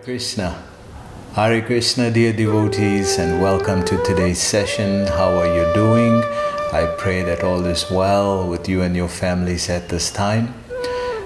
Krishna. Hare Krishna, dear devotees, and welcome to today's session. How are you doing? I pray that all is well with you and your families at this time.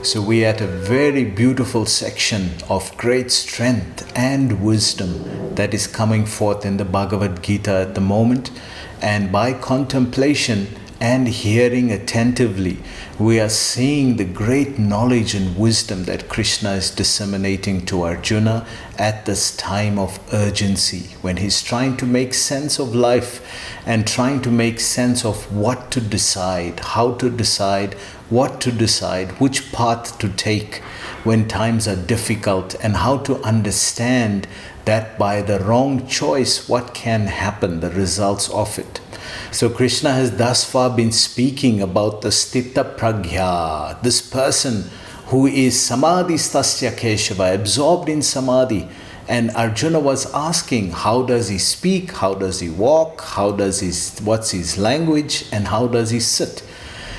So we are at a very beautiful section of great strength and wisdom that is coming forth in the Bhagavad Gita at the moment. And by contemplation and hearing attentively, we are seeing the great knowledge and wisdom that Krishna is disseminating to Arjuna at this time of urgency, when he's trying to make sense of life and trying to make sense of what to decide, how to decide, what to decide, which path to take when times are difficult, and how to understand that by the wrong choice, what can happen, the results of it. So Krishna has thus far been speaking about the Sthita Pragya, this person who is Samadhi Stasya Keshava, absorbed in Samadhi. And Arjuna was asking, how does he speak, how does he walk, what's his language, and how does he sit?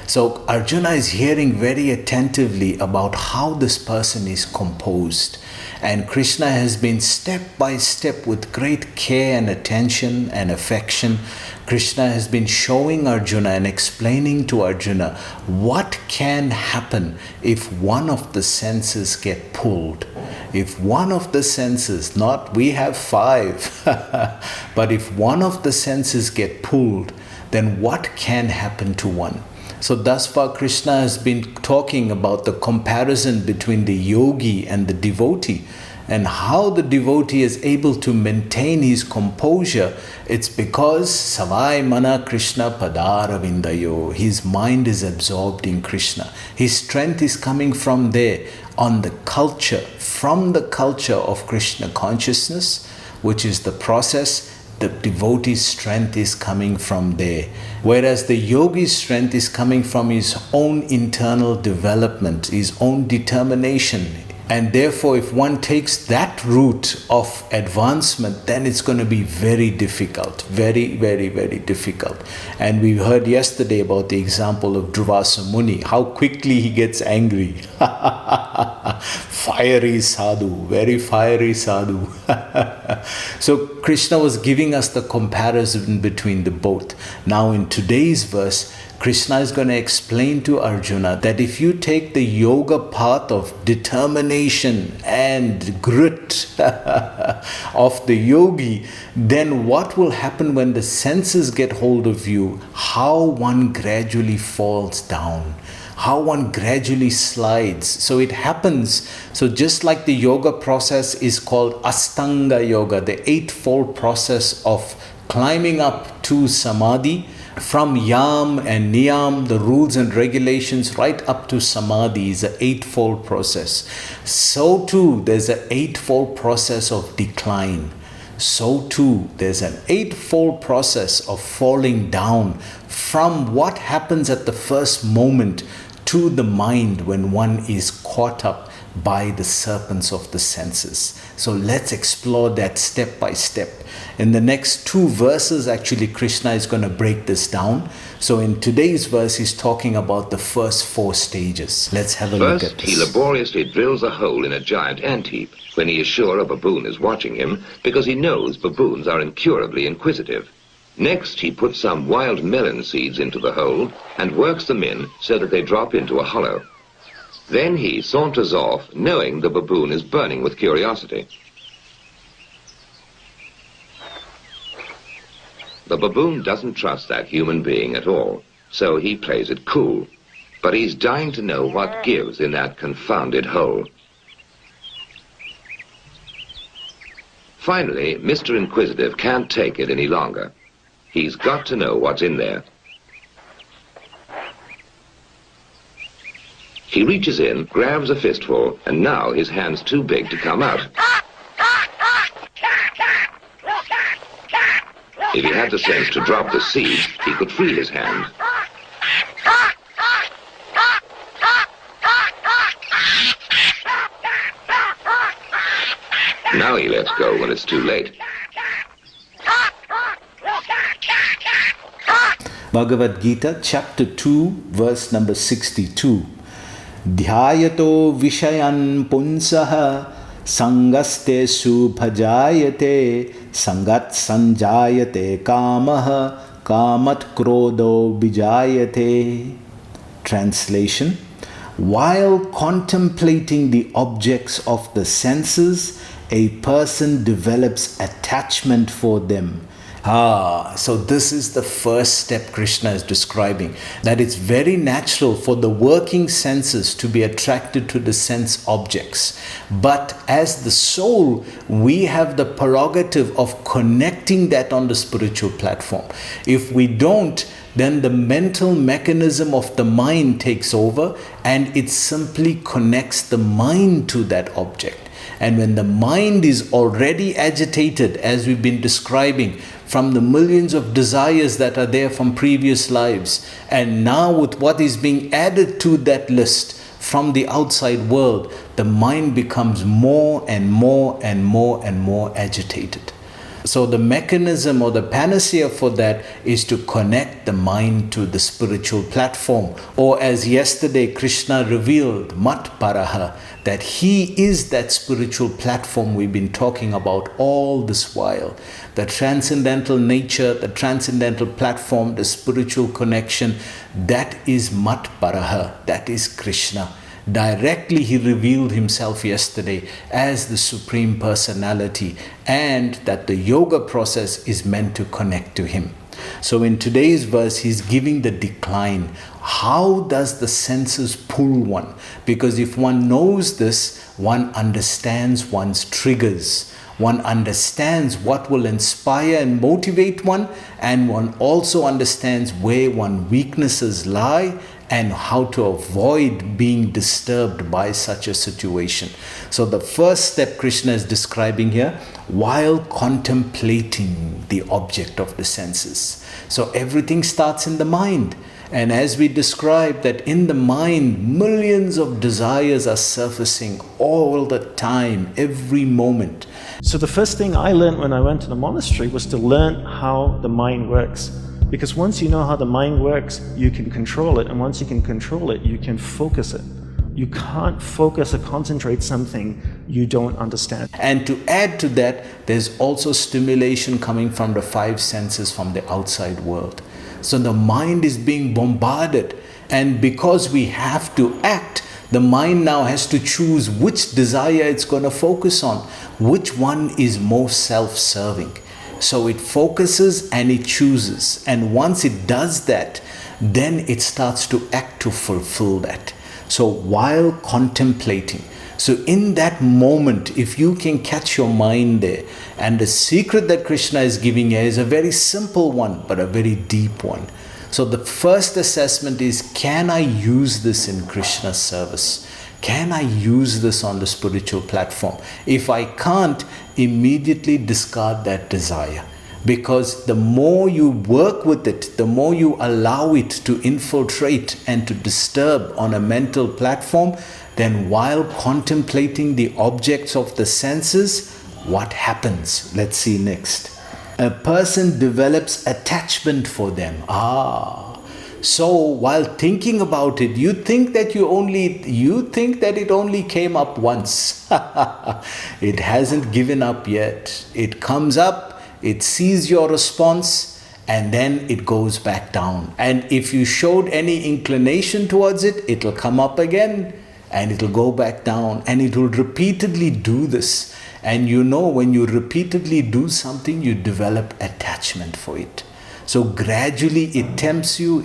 So Arjuna is hearing very attentively about how this person is composed. And Krishna has been step by step, with great care and attention and affection, Krishna has been showing Arjuna and explaining to Arjuna what can happen if one of the senses get pulled. If one of the senses, not we have five, but if one of the senses get pulled, then what can happen to one? So thus far Krishna has been talking about the comparison between the yogi and the devotee, and how the devotee is able to maintain his composure. It's because Savai Mana Krishna Padaravindayo, his mind is absorbed in Krishna. His strength is coming from there, on the culture, from the culture of Krishna consciousness, which is the process. The devotee's strength is coming from there. Whereas the yogi's strength is coming from his own internal development, his own determination. And therefore, if one takes that route of advancement, then it's going to be very difficult. Very, very, very difficult. And we heard yesterday about the example of Durvasa Muni, how quickly he gets angry. Fiery sadhu, very fiery sadhu. So Krishna was giving us the comparison between the both. Now in today's verse, Krishna is going to explain to Arjuna that if you take the yoga path of determination and grit of the yogi, then what will happen when the senses get hold of you? How one gradually falls down, how one gradually slides. So it happens. So just like the yoga process is called Astanga Yoga, the eightfold process of climbing up to Samadhi, from Yam and Niyam, the rules and regulations, right up to Samadhi is an eightfold process. So too, there's an eightfold process of decline. So too, there's an eightfold process of falling down from what happens at the first moment to the mind when one is caught up by the serpents of the senses. So let's explore that step by step. In the next two verses, actually, Krishna is going to break this down. So in today's verse, he's talking about the first four stages. Let's have a look at this. First, he laboriously drills a hole in a giant ant heap when he is sure a baboon is watching him, because he knows baboons are incurably inquisitive. Next, he puts some wild melon seeds into the hole and works them in so that they drop into a hollow. Then he saunters off, knowing the baboon is burning with curiosity. The baboon doesn't trust that human being at all, so he plays it cool. But he's dying to know what gives in that confounded hole. Finally, Mr. Inquisitive can't take it any longer. He's got to know what's in there. He reaches in, grabs a fistful, and now his hand's too big to come out. If he had the sense to drop the seeds, he could free his hand. Now he lets go when it's too late. Bhagavad Gita, chapter 2, verse number 62. Dhyayato vishayan punsaha Sangaste subhajayate, sangat sanjayate kamaha, kamat krodo bijayate. Translation: while contemplating the objects of the senses, a person develops attachment for them. So this is the first step Krishna is describing, that it's very natural for the working senses to be attracted to the sense objects. But as the soul, we have the prerogative of connecting that on the spiritual platform. If we don't, then the mental mechanism of the mind takes over and it simply connects the mind to that object. And when the mind is already agitated, as we've been describing, from the millions of desires that are there from previous lives, and now with what is being added to that list from the outside world, the mind becomes more and more and more and more agitated. So the mechanism or the panacea for that is to connect the mind to the spiritual platform. Or as yesterday Krishna revealed, Mat Paraha, that he is that spiritual platform we've been talking about all this while. The transcendental nature, the transcendental platform, the spiritual connection, that is Mat Paraha, that is Krishna. Directly he revealed himself yesterday as the Supreme Personality, and that the yoga process is meant to connect to him. So in today's verse, he's giving the decline. How does the senses pull one? Because if one knows this, one understands one's triggers. One understands what will inspire and motivate one, and one also understands where one's weaknesses lie and how to avoid being disturbed by such a situation. So the first step Krishna is describing here, while contemplating the object of the senses. So everything starts in the mind. And as we described that in the mind, millions of desires are surfacing all the time, every moment. So the first thing I learned when I went to the monastery was to learn how the mind works. Because once you know how the mind works, you can control it. And once you can control it, you can focus it. You can't focus or concentrate something you don't understand. And to add to that, there's also stimulation coming from the five senses from the outside world. So the mind is being bombarded. And because we have to act, the mind now has to choose which desire it's going to focus on, which one is most self-serving. So it focuses and it chooses. And once it does that, then it starts to act to fulfill that. So while contemplating, so in that moment, if you can catch your mind there, and the secret that Krishna is giving here is a very simple one, but a very deep one. So the first assessment is, can I use this in Krishna's service? Can I use this on the spiritual platform? If I can't, immediately discard that desire. Because the more you work with it, the more you allow it to infiltrate and to disturb on a mental platform, then while contemplating the objects of the senses, what happens? Let's see next. A person develops attachment for them. So while thinking about it, you think that it only came up once. It hasn't given up yet. It comes up, it sees your response, and then it goes back down. And if you showed any inclination towards it, it'll come up again and it'll go back down, and it will repeatedly do this. And you know, when you repeatedly do something, you develop attachment for it. So gradually it tempts you,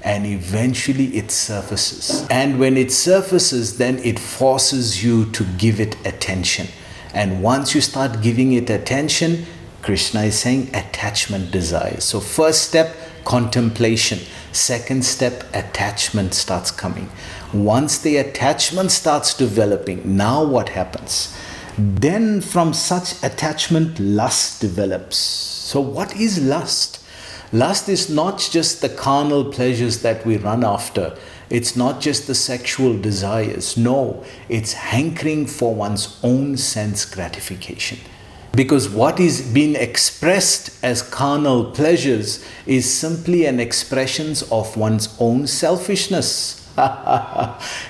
and eventually it surfaces. And when it surfaces, then it forces you to give it attention. And once you start giving it attention, Krishna is saying attachment desires. So first step, contemplation. Second step, attachment starts coming. Once the attachment starts developing, now what happens? Then from such attachment, lust develops. So what is lust? Lust is not just the carnal pleasures that we run after. It's not just the sexual desires. No, it's hankering for one's own sense gratification. Because what is being expressed as carnal pleasures is simply an expression of one's own selfishness.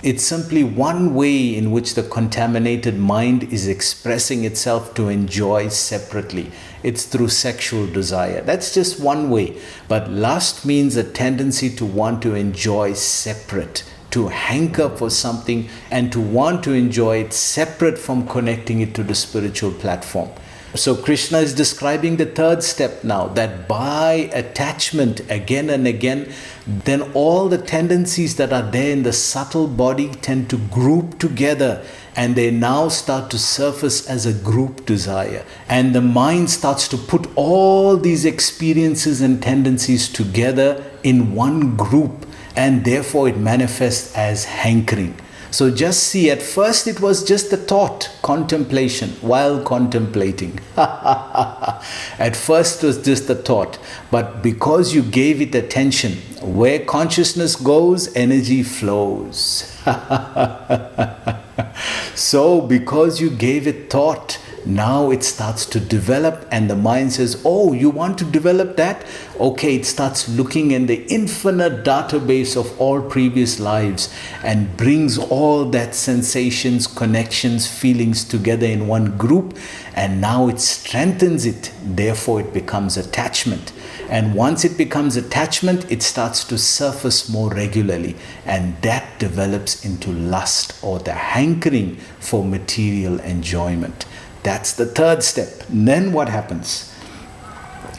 It's simply one way in which the contaminated mind is expressing itself to enjoy separately. It's through sexual desire. That's just one way. But lust means a tendency to want to enjoy separate, to hanker for something and to want to enjoy it separate from connecting it to the spiritual platform. So Krishna is describing the third step now, that by attachment again and again, then all the tendencies that are there in the subtle body tend to group together, and they now start to surface as a group desire. And the mind starts to put all these experiences and tendencies together in one group, and therefore it manifests as hankering. So just see, at first it was just a thought, contemplation, while contemplating. At first it was just a thought, but because you gave it attention, where consciousness goes, energy flows. So because you gave it thought, now it starts to develop, and the mind says, oh, you want to develop that? Okay, it starts looking in the infinite database of all previous lives and brings all that sensations, connections, feelings together in one group, and now it strengthens it. Therefore, it becomes attachment. And once it becomes attachment, it starts to surface more regularly, and that develops into lust, or the hankering for material enjoyment. That's the third step. Then what happens?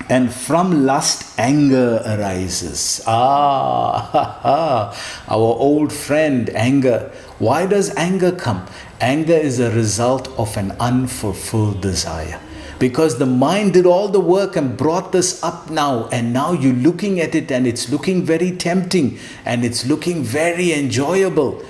And from lust, anger arises. Our old friend, anger. Why does anger come? Anger is a result of an unfulfilled desire. Because the mind did all the work and brought this up now, and now you're looking at it and it's looking very tempting and it's looking very enjoyable.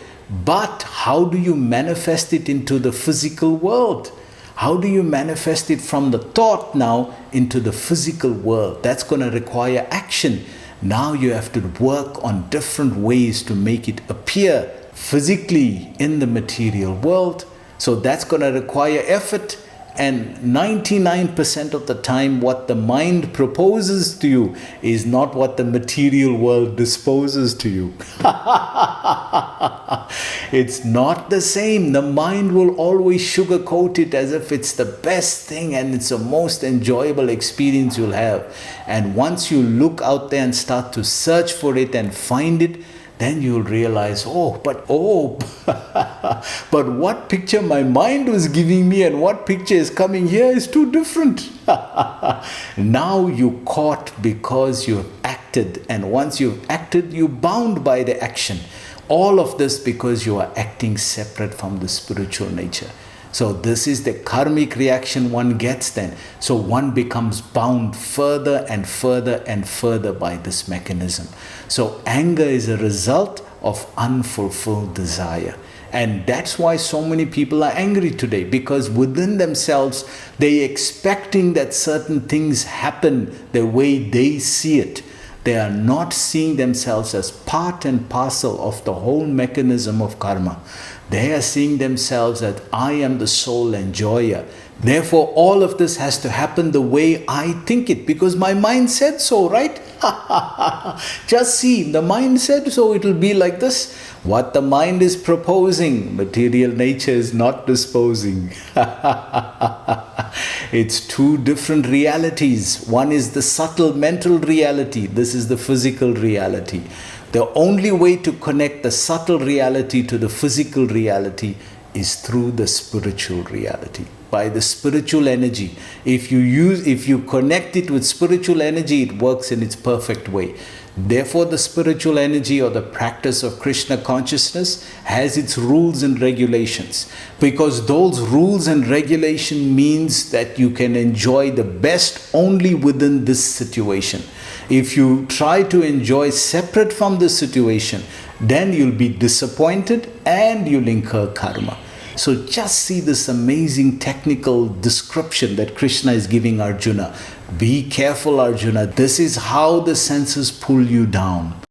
But how do you manifest it into the physical world? How do you manifest it from the thought now into the physical world? That's going to require action. Now you have to work on different ways to make it appear physically in the material world. So that's going to require effort. And 99% of the time, what the mind proposes to you is not what the material world disposes to you. It's not the same. The mind will always sugarcoat it as if it's the best thing and it's the most enjoyable experience you'll have. And once you look out there and start to search for it and find it, then you'll realize, but what picture my mind was giving me and what picture is coming here is too different. Now you're caught because you've acted, and once you've acted, you're bound by the action. All of this because you are acting separate from the spiritual nature. So this is the karmic reaction one gets then. So one becomes bound further and further and further by this mechanism. So anger is a result of unfulfilled desire. And that's why so many people are angry today, because within themselves, they're expecting that certain things happen the way they see it. They are not seeing themselves as part and parcel of the whole mechanism of karma. They are seeing themselves as, I am the sole enjoyer. Therefore, all of this has to happen the way I think it, because my mind said so, right? Just see, the mind said so, it will be like this. What the mind is proposing, material nature is not disposing. It's two different realities. One is the subtle mental reality. This is the physical reality. The only way to connect the subtle reality to the physical reality is through the spiritual reality. By the spiritual energy. If you connect it with spiritual energy, it works in its perfect way. Therefore, the spiritual energy or the practice of Krishna consciousness has its rules and regulations. Because those rules and regulation means that you can enjoy the best only within this situation. If you try to enjoy separate from this situation, then you'll be disappointed and you'll incur karma. So just see this amazing technical description that Krishna is giving Arjuna. Be careful, Arjuna. This is how the senses pull you down.